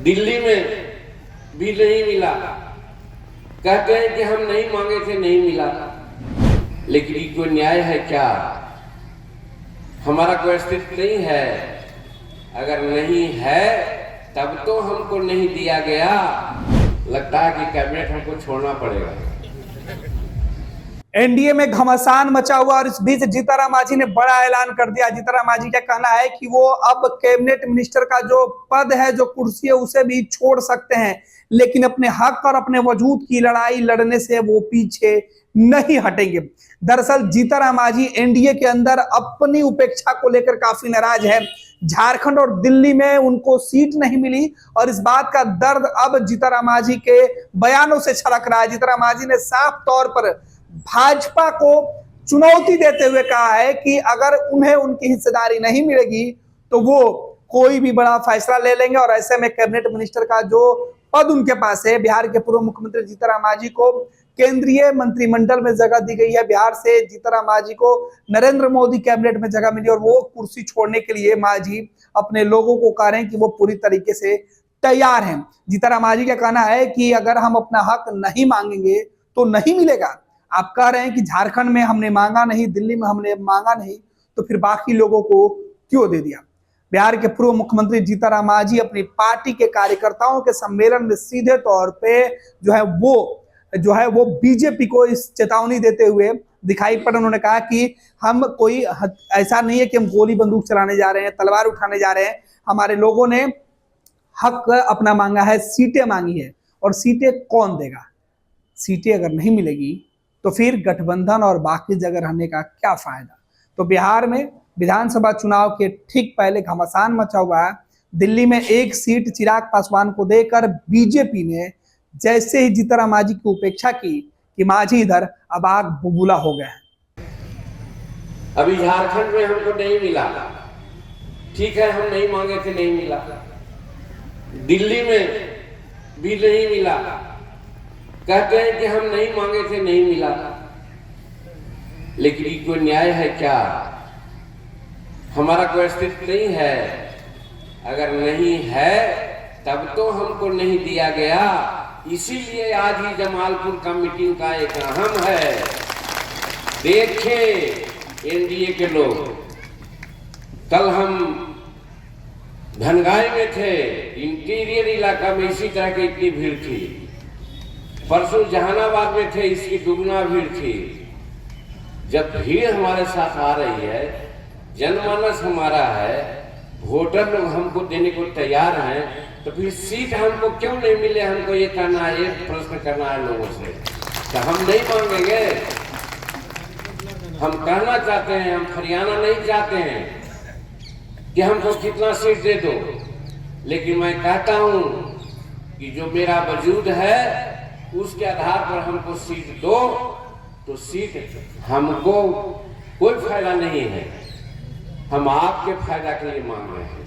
दिल्ली में भी नहीं मिला। कहते हैं कि हम नहीं मांगे थे, नहीं मिला। लेकिन ये कोई न्याय है क्या? हमारा कोई अस्तित्व नहीं है। अगर नहीं है तब तो हमको नहीं दिया गया। लगता है कि कैबिनेट हमको छोड़ना पड़ेगा। एनडीए में घमासान मचा हुआ और इस बीच जीतन मांझी ने बड़ा ऐलान कर दिया। जीतन मांझी का कहना है कि वो अब कैबिनेट मिनिस्टर का जो पद है, जो कुर्सी है, उसे भी छोड़ सकते हैं, लेकिन अपने हक और अपने वजूद की लड़ाई लड़ने से वो पीछे नहीं हटेंगे। दरअसल जीतन मांझी एनडीए के अंदर अपनी उपेक्षा को लेकर काफी नाराज है। झारखंड और दिल्ली में उनको सीट नहीं मिली और इस बात का दर्द अब जीतन मांझी के बयानों से छलक रहा है। जीतन मांझी ने साफ तौर पर भाजपा को चुनौती देते हुए कहा है कि अगर उन्हें उनकी हिस्सेदारी नहीं मिलेगी तो वो कोई भी बड़ा फैसला ले लेंगे। और ऐसे में कैबिनेट मिनिस्टर का जो पद उनके पास है, बिहार के पूर्व मुख्यमंत्री जीतन मांझी को केंद्रीय मंत्रिमंडल में जगह दी गई है। बिहार से जीतन मांझी को नरेंद्र मोदी कैबिनेट में जगह मिली और वो कुर्सी छोड़ने के लिए मांझी अपने लोगों को कह रहे हैं कि वो पूरी तरीके से तैयार हैं। जीतन मांझी का कहना है कि अगर हम अपना हक नहीं मांगेंगे तो नहीं मिलेगा। आप कह रहे हैं कि झारखंड में हमने मांगा नहीं, दिल्ली में हमने मांगा नहीं, तो फिर बाकी लोगों को क्यों दे दिया? बिहार के पूर्व मुख्यमंत्री जीतन मांझी अपनी पार्टी के कार्यकर्ताओं के सम्मेलन में सीधे तौर पे जो है वो बीजेपी को इस चेतावनी देते हुए दिखाई पड़े। उन्होंने कहा कि हम कोई ऐसा नहीं है कि हम गोली बंदूक चलाने जा रहे हैं, तलवार उठाने जा रहे हैं। हमारे लोगों ने हक अपना मांगा है, सीटें मांगी है, और सीटें कौन देगा? सीटें अगर नहीं मिलेगी तो फिर गठबंधन और बाकी जगह रहने का क्या फायदा? तो बिहार में विधानसभा चुनाव के ठीक पहले घमासान मचा हुआ है। दिल्ली में एक सीट चिराग पासवान को देकर बीजेपी ने जैसे ही जीतन मांझी की उपेक्षा की कि मांझी इधर अब आग बबूला हो गए हैं। अभी झारखंड में हमको नहीं मिला, ठीक है, हम नहीं मांगे थे, नहीं मिला। दिल्ली में भी नहीं मिला। कहते हैं कि हम नहीं मांगे थे, नहीं मिला। लेकिन ये कोई न्याय है क्या? हमारा कोई अस्तित्व नहीं है। अगर नहीं है तब तो हमको नहीं दिया गया। इसीलिए आज ही जमालपुर का मीटिंग का एक अहम है। देखें एनडीए के लोग, कल हम धनगाई में थे, इंटीरियर इलाका में इसी तरह की इतनी भीड़ थी। परसों जहानाबाद में थे, इसकी दुगना भीड़ थी। जब भीड़ हमारे साथ आ रही है, जनमानस हमारा है, वोटर लोग हमको देने को तैयार हैं, तो फिर सीट हमको क्यों नहीं मिले? हमको ये कहना है, ये प्रश्न करना है लोगों से। तो हम नहीं मांगेंगे। हम कहना चाहते हैं, हम हरियाणा नहीं चाहते हैं कि हमको कितना सीट दे दो, लेकिन मैं कहता हूं कि जो मेरा वजूद है उसके आधार पर हमको सीट दो। तो सीट हमको कोई फायदा नहीं है। हम आपके फायदा के लिए मांग रहे हैं,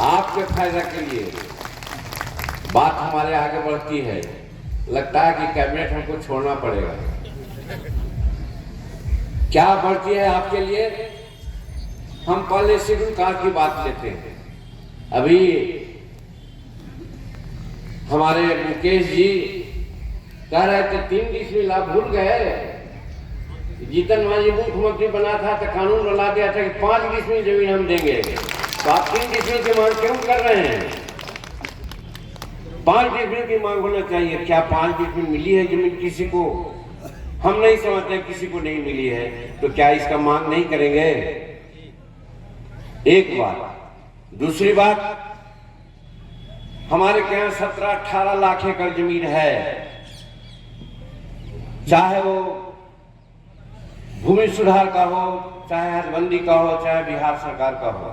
आपके फायदा के लिए। बात हमारे आगे बढ़ती है। लगता है कि कैबिनेट हमको छोड़ना पड़ेगा। क्या बढ़ती है आपके लिए? हम पहले शेड्यूल कास्ट की बात लेते हैं। अभी हमारे मुकेश जी कह रहे थे 3 डिसमिल, आप भूल गए। जीतन मांझी मुख्यमंत्री बना था तो कानून बना दिया था कि 5 डिसमिल जमीन हम देंगे। तो आप 3 डिसमिल की मांग क्यों कर रहे हैं? 5 डिसमिल की मांग होना चाहिए। क्या 5 डिसमिल मिली है जमीन किसी को? हम नहीं समझते किसी को नहीं मिली है, तो क्या इसका मांग नहीं करेंगे? एक बात। दूसरी बात, हमारे यहाँ 17-18 लाख एकड़ जमीन है। चाहे वो भूमि सुधार का हो, चाहे हदबंदी का हो, चाहे बिहार सरकार का हो।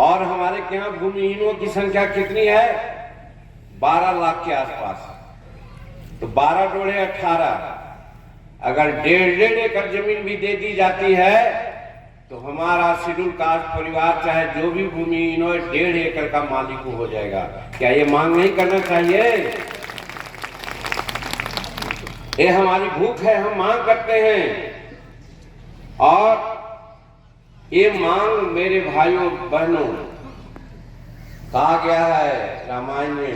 और हमारे यहाँ भूमिहीनों की संख्या कितनी है? 12 लाख के आसपास। तो 12 जोड़े 18, अगर 1.5 एकड़ जमीन भी दे दी जाती है तो हमारा शेड्यूल कास्ट परिवार चाहे जो भी भूमिहीन हो 1.5 एकड़ का मालिक हो जाएगा। क्या ये मांग नहीं करना चाहिए? ये हमारी भूख है, हम मांग करते हैं। और ये मांग मेरे भाइयों बहनों कहा गया है रामायण में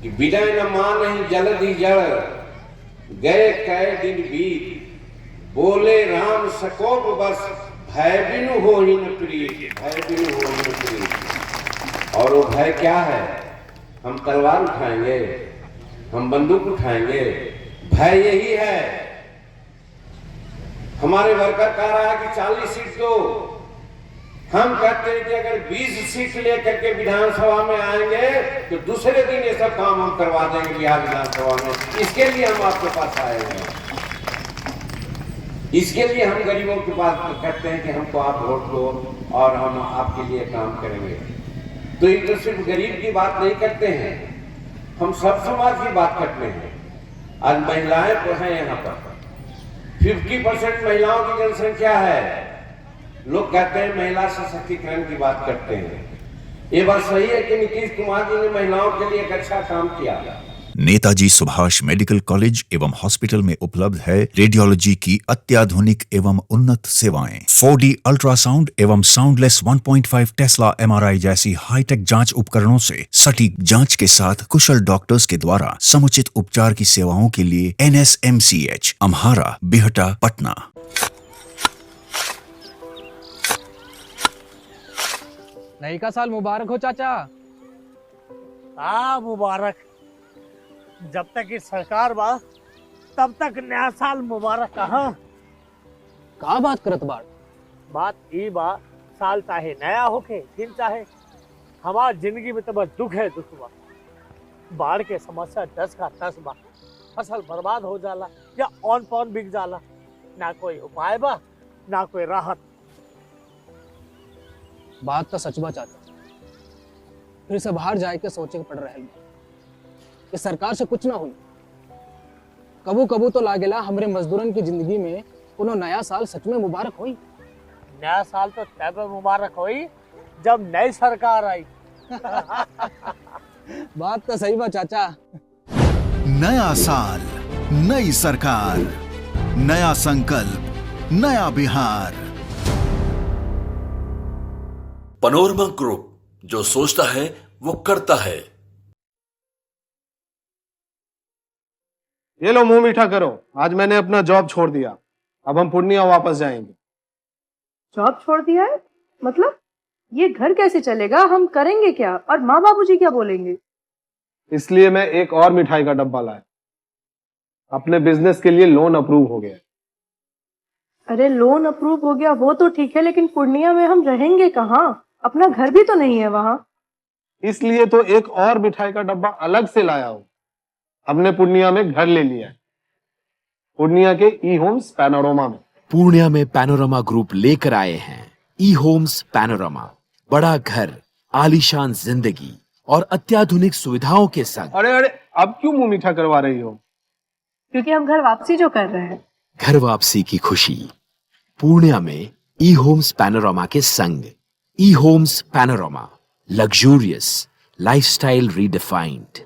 कि विनय न मान नहीं जल्दी जड़, गए कै दिन बीत, बोले राम सकोप बस, भय बिनु हो ही न प्रीत, भय बिनु हो ही न प्रीत। और वो भय क्या है? हम तलवार उठाएंगे, हम बंदूक उठाएंगे, भय यही है। हमारे वर्कर कह रहा है कि 40 सीट दो, हम कहते हैं कि अगर 20 सीट लेकर के विधानसभा में आएंगे तो दूसरे दिन ये सब काम हम करवा देंगे बिहार विधानसभा में। इसके लिए हम आपके पास आए हैं, इसके लिए हम गरीबों के पास कहते हैं कि हमको आप वोट दो और हम आपके लिए काम करेंगे। तो ये तो सिर्फ गरीब की बात नहीं करते हैं, हम सब समाज की बात करते हैं। आज महिलाएं तो हैं यहाँ पर, 50% महिलाओं की जनसंख्या है। लोग कहते हैं महिला सशक्तिकरण की बात करते हैं। ये बात सही है कि नीतीश कुमार जी ने महिलाओं के लिए एक अच्छा काम किया। नेताजी सुभाष मेडिकल कॉलेज एवं हॉस्पिटल में उपलब्ध है रेडियोलॉजी की अत्याधुनिक एवं उन्नत सेवाएं। 4D अल्ट्रासाउंड एवं साउंडलेस 1.5 टेस्ला MRI जैसी हाईटेक जांच उपकरणों से सटीक जांच के साथ कुशल डॉक्टर्स के द्वारा समुचित उपचार की सेवाओं के लिए NSMCH, अम्हारा, बिहटा, पटना। नई का साल मुबारक हो चाचा। मुबारक। जब तक ये सरकार बा तब तक नया साल मुबारक। कहाँ का बात करत बाड़? बात ई बा, साल चाहे नया होके दिन चाहे, हमार जिंदगी में तो बस दुख है, दुख बा। बाढ़ के समस्या 10 का 10 बा, फसल बर्बाद हो जाला या ऑन पॉन बिक जाला, ना कोई उपाय बा ना कोई राहत। बात तो सच बा चाचा, फिर से बाहर जाए के सोचे के पड़ रहे बा कि सरकार से कुछ ना हुई। कबू कबू तो लागेला हमरे मजदूरन की जिंदगी में कोनो नया साल सच में मुबारक होई। नया साल तो तब मुबारक होई जब नई सरकार आई। बात तो सही बा चाचा। नया साल, नई सरकार, नया संकल्प, नया बिहार। पैनोरमा ग्रुप, जो सोचता है वो करता है। ये लो मुंह मीठा करो, आज मैंने अपना जॉब छोड़ दिया, अब हम पूर्णिया वापस जाएंगे। जॉब छोड़ दिया है? मतलब ये घर कैसे चलेगा? हम करेंगे क्या? और माँ बाबूजी क्या बोलेंगे? इसलिए मैं एक और मिठाई का डब्बा लाया, अपने बिजनेस के लिए लोन अप्रूव हो गया। अरे लोन अप्रूव हो गया वो तो ठीक है, लेकिन पूर्णिया में हम रहेंगे कहाँ? अपना घर भी तो नहीं है वहाँ। इसलिए तो एक और मिठाई का डब्बा अलग से लाया हूँ। हमने पूर्णिया में घर ले लिया है, पूर्णिया के ई होम्स पैनोरमा में। पूर्णिया में पैनोरमा ग्रुप लेकर आए हैं ई होम्स पैनोरमा। बड़ा घर, आलीशान जिंदगी और अत्याधुनिक सुविधाओं के संग। अरे अरे, अब क्यों मुंह मीठा करवा रही हो? क्योंकि हम घर वापसी जो कर रहे हैं। घर वापसी की खुशी पूर्णिया में ई होम्स पैनोरमा के संग। ई Homes Panorama, luxurious lifestyle redefined.